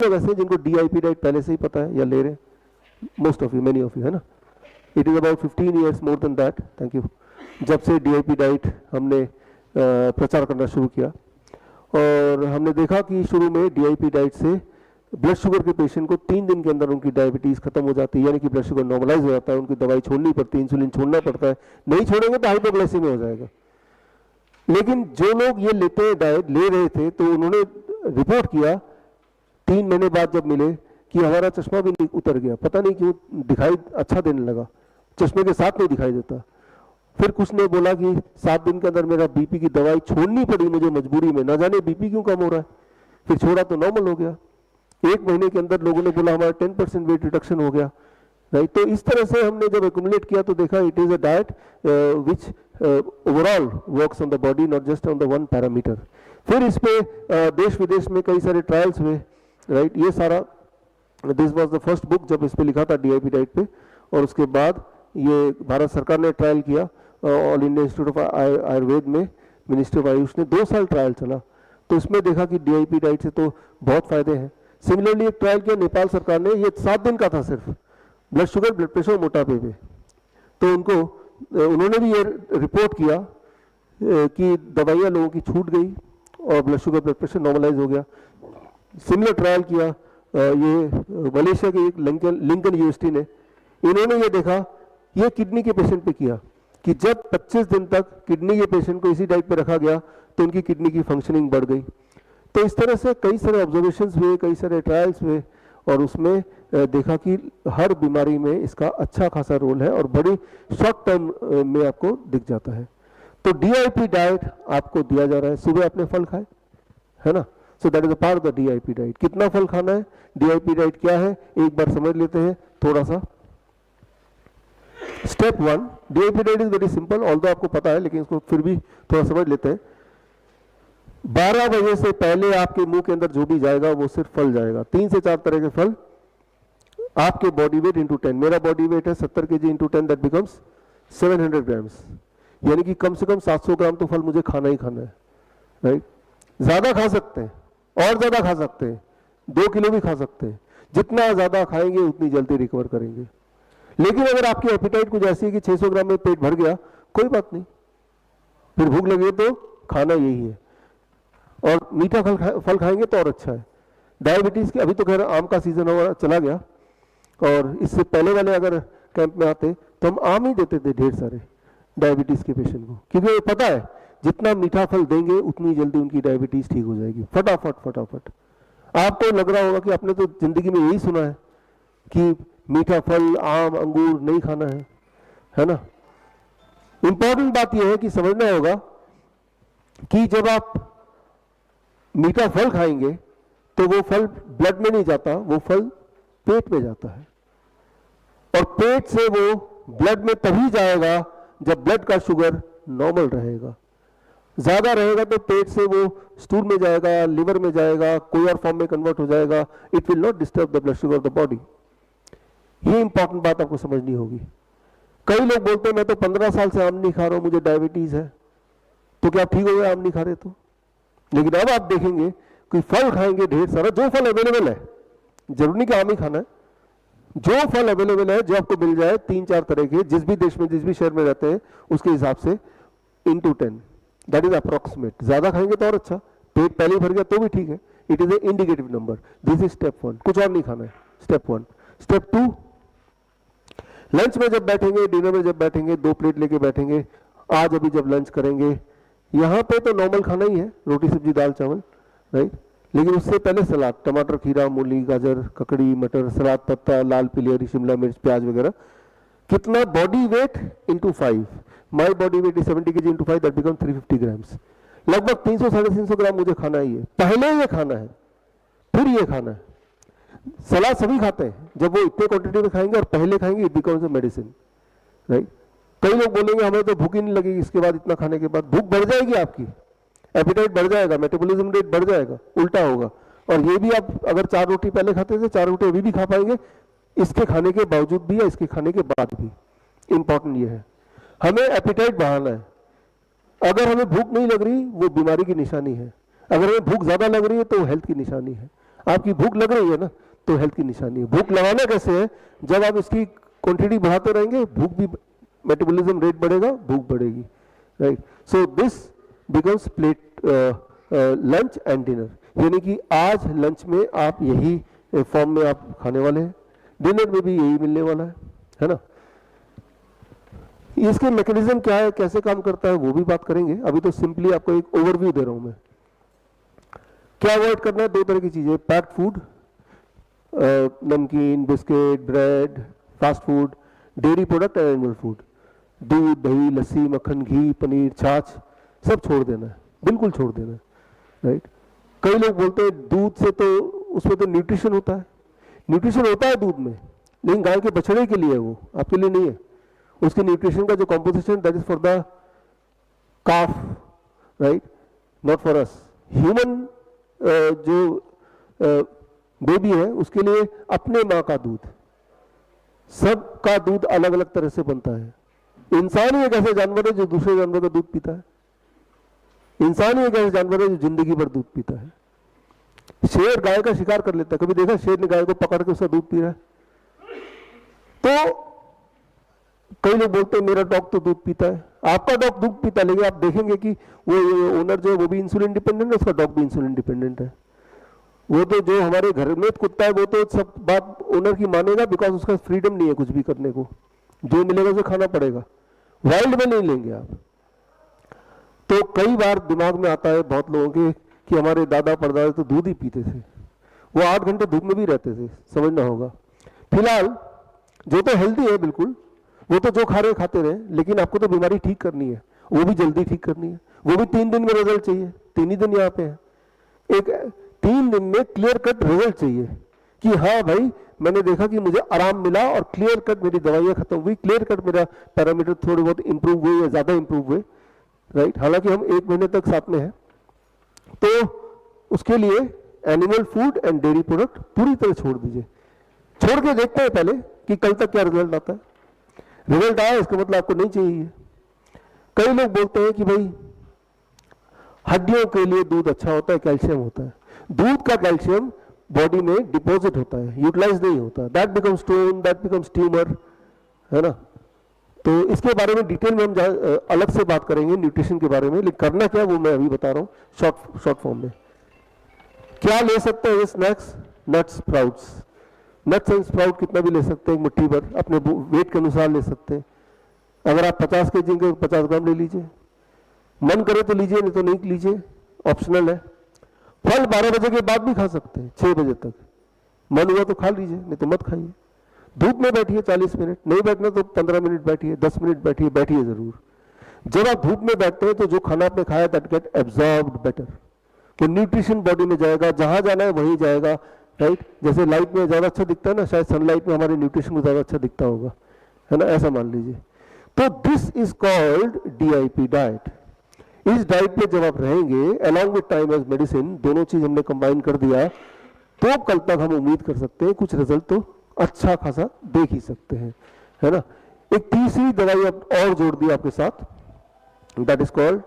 लोग ऐसे हैं जिनको डीआईपी डाइट पहले से ही पता है या ले रहे हैं, most of you, many of you, है ना। It is about 15 years more than that, thank you, जब से डीआईपी डाइट हमने प्रचार करना शुरू किया। और हमने देखा कि शुरू में डीआईपी डाइट से ब्लड शुगर के पेशेंट को 3 दिन के अंदर उनकी डायबिटीज़ खत्म हो जाती है, यानी कि ब्लड शुगर नॉर्मलाइज हो जाता है, उनकी दवाई छोड़नी पड़ती है, इंसुलिन छोड़ना पड़ता है, नहीं छोड़ेंगे तो हाइपोग्लाइसीमिया हो जाएगा। लेकिन जो लोग ये लेते हैं डाइट ले रहे थे, तो उन्होंने रिपोर्ट किया 3 महीने बाद जब मिले कि हमारा चश्मा भी उतर गया, पता नहीं क्यों दिखाई अच्छा देने लगा, चश्मे के साथ नहीं दिखाई देता। फिर कुछ ने बोला कि 7 दिन के अंदर मेरा बीपी की दवाई छोड़नी पड़ी मुझे मजबूरी में, ना जाने बीपी क्यों कम हो रहा है, फिर छोड़ा तो नॉर्मल हो गया। 1 महीने के अंदर लोगों ने बोला हमारा 10% वेट रिडक्शन हो गया, राइट। तो इस तरह से हमने जब एक्यूमुलेट किया तो देखा it is a diet which overall works on the body, not just on the one parameter. फिर इस पे देश विदेश में कई सारे ट्रायल्स हुए, राइट। ये सारा this was the first book जब इस पे लिखा था डीआईपी डाइट पे, और उसके बाद ये भारत सरकार ने ट्रायल किया all India institute of Ayurveda में, मिनिस्ट्री ऑफ आयुष ने 2 साल ट्रायल चला, तो इसमें देखा कि डीआईपी डाइट से तो बहुत फायदे हैं। सिमिलरली एक ट्रायल किया नेपाल सरकार ने, ये 7 दिन का था सिर्फ, ब्लड शुगर, ब्लड प्रेशर, मोटापे पे, तो उन्होंने भी ये रिपोर्ट किया कि दवाइयाँ लोगों की छूट गई और blood sugar, blood pressure normalise हो गया। सिमिलर ट्रायल किया ये मलेशिया की एक लिंकन यूनिवर्सिटी ने, इन्होंने ये देखा, ये किडनी के पेशेंट पे किया कि जब 25 दिन तक किडनी के पेशेंट को इसी डाइट पे रखा गया तो उनकी किडनी की फंक्शनिंग बढ़ गई। तो इस तरह से कई सारे ऑब्जर्वेशंस हुए, कई सारे ट्रायल्स हुए, और उसमें देखा कि हर बीमारी में इसका अच्छा खासा रोल है और बड़ी शॉर्ट टर्म में आपको दिख जाता है। तो डीआईपी डाइट आपको दिया जा रहा है, सुबह आपने फल खाए, है ना, so that is a part of the DIP diet. कितना फल खाना है, डीआईपी डाइट क्या है, एक बार समझ लेते हैं थोड़ा सा। Step 1, DIP diet is very simple, although आपको पता है लेकिन इसको फिर भी थोड़ा समझ लेते हैं। 12 बजे से पहले आपके मुंह के अंदर जो भी जाएगा वो सिर्फ फल जाएगा, 3 से 4 तरह के फल, आपके बॉडी वेट इंटू 10, मेरा बॉडी वेट है 70 kg into 10, that becomes 700 grams, यानी कि कम से कम 700 ग्राम तो फल मुझे खाना ही खाना है, राइट। ज्यादा खा सकते हैं और ज्यादा खा सकते हैं, 2 किलो भी खा सकते हैं, जितना ज्यादा खाएंगे उतनी जल्दी रिकवर करेंगे। लेकिन अगर आपकी एपिटाइट कुछ ऐसी है कि 600 ग्राम में पेट भर गया, कोई बात नहीं, फिर भूख लगे तो खाना यही है, और मीठा फल खाएंगे तो और अच्छा है। डायबिटीज की अभी तो खैर आम का सीजन हो चला गया, और इससे पहले वाले अगर कैंप में आते तो हम आम ही देते थे ढेर सारे डायबिटीज के पेशेंट को, क्योंकि पता है जितना मीठा फल देंगे उतनी जल्दी उनकी डायबिटीज ठीक हो जाएगी, फटाफट फटाफट। आपको लग रहा होगा कि आपने तो जिंदगी में यही सुना है कि मीठा फल, आम, अंगूर नहीं खाना है ना। इंपॉर्टेंट बात यह है कि समझना होगा कि जब आप मीठा फल खाएंगे तो वो फल ब्लड में नहीं जाता, वो फल पेट में जाता है, और पेट से वो ब्लड में तभी जाएगा जब ब्लड का शुगर नॉर्मल रहेगा। ज्यादा रहेगा तो पेट से वो स्टूल में जाएगा, लिवर में जाएगा, कोई और फॉर्म में कन्वर्ट हो जाएगा, it will not disturb the blood sugar of the body. ये इंपॉर्टेंट बात आपको समझनी होगी। कई लोग बोलते हैं मैं तो 15 साल से आम नहीं खा रहा हूं, मुझे डायबिटीज है, तो क्या ठीक हो गया आम नहीं खा रहे तो? लेकिन अब आप देखेंगे कि फल खाएंगे ढेर सारा, जो फल अवेलेबल है, जरूरी नहीं कि आम ही खाना है, जो फल अवेलेबल है, जो आपको मिल जाए 3-4 तरह के, जिस भी देश में, जिस भी शहर में रहते हैं उसके हिसाब से इंटू 10, दैट इज अप्रोक्सीमेट। ज्यादा खाएंगे तो और अच्छा, पेट पहले ही भर गया तो भी ठीक है, it is a indicative number. This is step 1, कुछ और नहीं खाना है, स्टेप 1। स्टेप 2, लंच में जब बैठेंगे, डिनर में जब बैठेंगे, 2 प्लेट लेके बैठेंगे, आज अभी जब लंच करेंगे, यहाँ पे तो नॉर्मल खाना ही है, रोटी सब्जी दाल चावल, राइट। लेकिन उससे पहले सलाद, टमाटर, खीरा, मूली, गाजर, ककड़ी, मटर, सलाद पत्ता, लाल पीली हरी शिमला मिर्च, प्याज वगैरह। कितना? Body weight into 5, my body weight is 70 kg into 5, that become 350 grams. लगभग 300-350 ग्राम मुझे खाना ही है, पहले ये खाना है फिर ये खाना है। सलाद सभी खाते हैं, जब वो इतने क्वांटिटी में खाएंगे और पहले खाएंगे, it becomes a medicine, right. कई लोग बोलेंगे हमें तो भूख ही नहीं लगेगी इसके बाद, इतना खाने के बाद भूख बढ़ जाएगी, आपकी एपिटाइट बढ़ जाएगा, मेटाबॉलिज्म रेट बढ़ जाएगा, उल्टा होगा। और ये भी आप अगर 4 रोटी पहले खाते थे, 4 रोटी अभी भी खा पाएंगे, इसके खाने के बावजूद भी या इसके खाने के बाद भी। इंपॉर्टेंट ये है, हमें एपिटाइट बढ़ाना है। अगर हमें भूख नहीं लग रही वो बीमारी की निशानी है, अगर हमें भूख ज्यादा लग रही है तो हेल्थ की निशानी है। आपकी भूख लग रही है ना, तो हेल्थ की निशानी है। भूख लगाना कैसे है, जब आप इसकी क्वांटिटी बढ़ाते रहेंगे, भूख भी, मेटाबॉलिज्म रेट बढ़ेगा, भूख बढ़ेगी, right. So this becomes plate lunch and dinner, यानी कि आज लंच में आप यही फॉर्म में आप खाने वाले हैं, डिनर में भी यही मिलने वाला है ना। इसके मैकेनिज्म क्या है, कैसे काम करता है, वो भी बात करेंगे। अभी तो सिंपली आपको एक ओवरव्यू दे रहा हूं मैं। क्या अवॉइड करना है, दो तरह की चीजें, पैक्ड फूड, नमकीन, biscuit, bread, fast food, dairy product and animal food, दूध, दही, लस्सी, मक्खन, घी, पनीर, छाछ, सब छोड़ देना है, बिल्कुल छोड़ देना है, राइट। कई लोग बोलते हैं दूध से तो, उसमें तो न्यूट्रिशन होता है। न्यूट्रिशन होता है दूध में, लेकिन गाय के बछड़े के लिए, वो आपके लिए नहीं है। उसके न्यूट्रिशन का जो composition, that is for the calf, right, not for us. Human जो बेबी है, उसके लिए अपने माँ का दूध, सबका दूध अलग अलग तरह से बनता है। इंसान ही एक ऐसा जानवर है जो दूसरे जानवर का दूध पीता है। इंसान ही एक ऐसा जानवर है जो जिंदगी भर दूध पीता है। शेर गाय का शिकार कर लेता है, कभी देखा शेर ने गाय को पकड़ के उसका दूध पी रहा है? तो कई लोग बोलते हैं मेरा डॉग तो दूध पीता है, आपका डॉग दूध पीता है, लेकिन आप देखेंगे कि वो ओनर जो है वो भी इंसुलिन डिपेंडेंट है, उसका डॉग भी इंसुलिन डिपेंडेंट है। वो तो जो हमारे घर में कुत्ता है वो तो सब बात ओनर की मानेगा, बिकॉज उसका फ्रीडम नहीं है कुछ भी करने को, जो मिलेगा उसे खाना पड़ेगा, वाइल्ड में नहीं लेंगे आप। तो कई बार दिमाग में आता है बहुत लोगों के कि हमारे दादा परदादा तो दूध ही पीते थे, वो 8 घंटे धूप में भी रहते थे, समझना होगा। फिलहाल जो तो हेल्दी है बिल्कुल, वो तो जो खा रहे खाते रहे, लेकिन आपको तो बीमारी ठीक करनी है, वो भी जल्दी ठीक करनी है, वो भी 3 दिन में रिजल्ट चाहिए। 3 ही दिन यहाँ पे है, एक 3 दिन में क्लियर कट रिजल्ट चाहिए कि हाँ भाई मैंने देखा कि मुझे आराम मिला और क्लियर कट मेरी दवाइयाँ खत्म हुई, क्लियर कट मेरा पैरामीटर थोड़े बहुत इंप्रूव हुए या ज्यादा इंप्रूव हुए, राइट। हालांकि हम 1 महीने तक साथ में हैं, तो उसके लिए animal food and dairy product पूरी तरह छोड़ दीजिए। छोड़ के देखते हैं पहले कि कल तक क्या रिजल्ट आता है। रिजल्ट आया इसका मतलब आपको नहीं चाहिए। कई लोग बोलते हैं कि भाई हड्डियों के लिए दूध अच्छा होता है, कैल्शियम होता है। दूध का कैल्शियम बॉडी में डिपॉजिट होता है, यूटिलाइज नहीं होता, that becomes stone, that becomes tumour, है ना। तो इसके बारे में डिटेल में हम अलग से बात करेंगे न्यूट्रिशन के बारे में, लेकिन करना क्या वो मैं अभी बता रहा हूँ शॉर्ट फॉर्म में। क्या ले सकते हैं ये snacks, nuts, sprouts. Nuts and sprout कितना भी ले सकते हैं, मुट्ठी भर, अपने वेट के अनुसार ले सकते हैं। अगर आप 50 kg के 50 ग्राम ले लीजिए, मन करे तो लीजिए, नहीं तो नहीं लीजिए, ऑप्शनल है। फल 12 बजे के बाद भी खा सकते हैं, 6 बजे तक मन हुआ तो खा लीजिए, नहीं तो मत खाइए। धूप में बैठिए 40 मिनट, नहीं बैठना तो 15 मिनट बैठिए, 10 मिनट बैठिए, बैठिए जरूर। जब आप धूप में बैठते हैं तो जो खाना आपने खाया दैट गेट एब्जॉर्ब्ड बेटर, तो न्यूट्रिशन बॉडी में जाएगा, जहां जाना है वहीं जाएगा, राइट। जैसे लाइट में ज्यादा अच्छा दिखता है ना, शायद सनलाइट में हमारे न्यूट्रिशन को ज्यादा अच्छा दिखता होगा, है ना, ऐसा मान लीजिए। तो this is called DIP diet. इस डाइट पे जब आप रहेंगे along with time as medicine, दोनों चीज हमने कंबाइन कर दिया, तो कल तक हम उम्मीद कर सकते हैं कुछ रिजल्ट तो अच्छा खासा देख ही सकते हैं, है ना। एक तीसरी दवाई और जोड़ दी आपके साथ, दैट इज कॉल्ड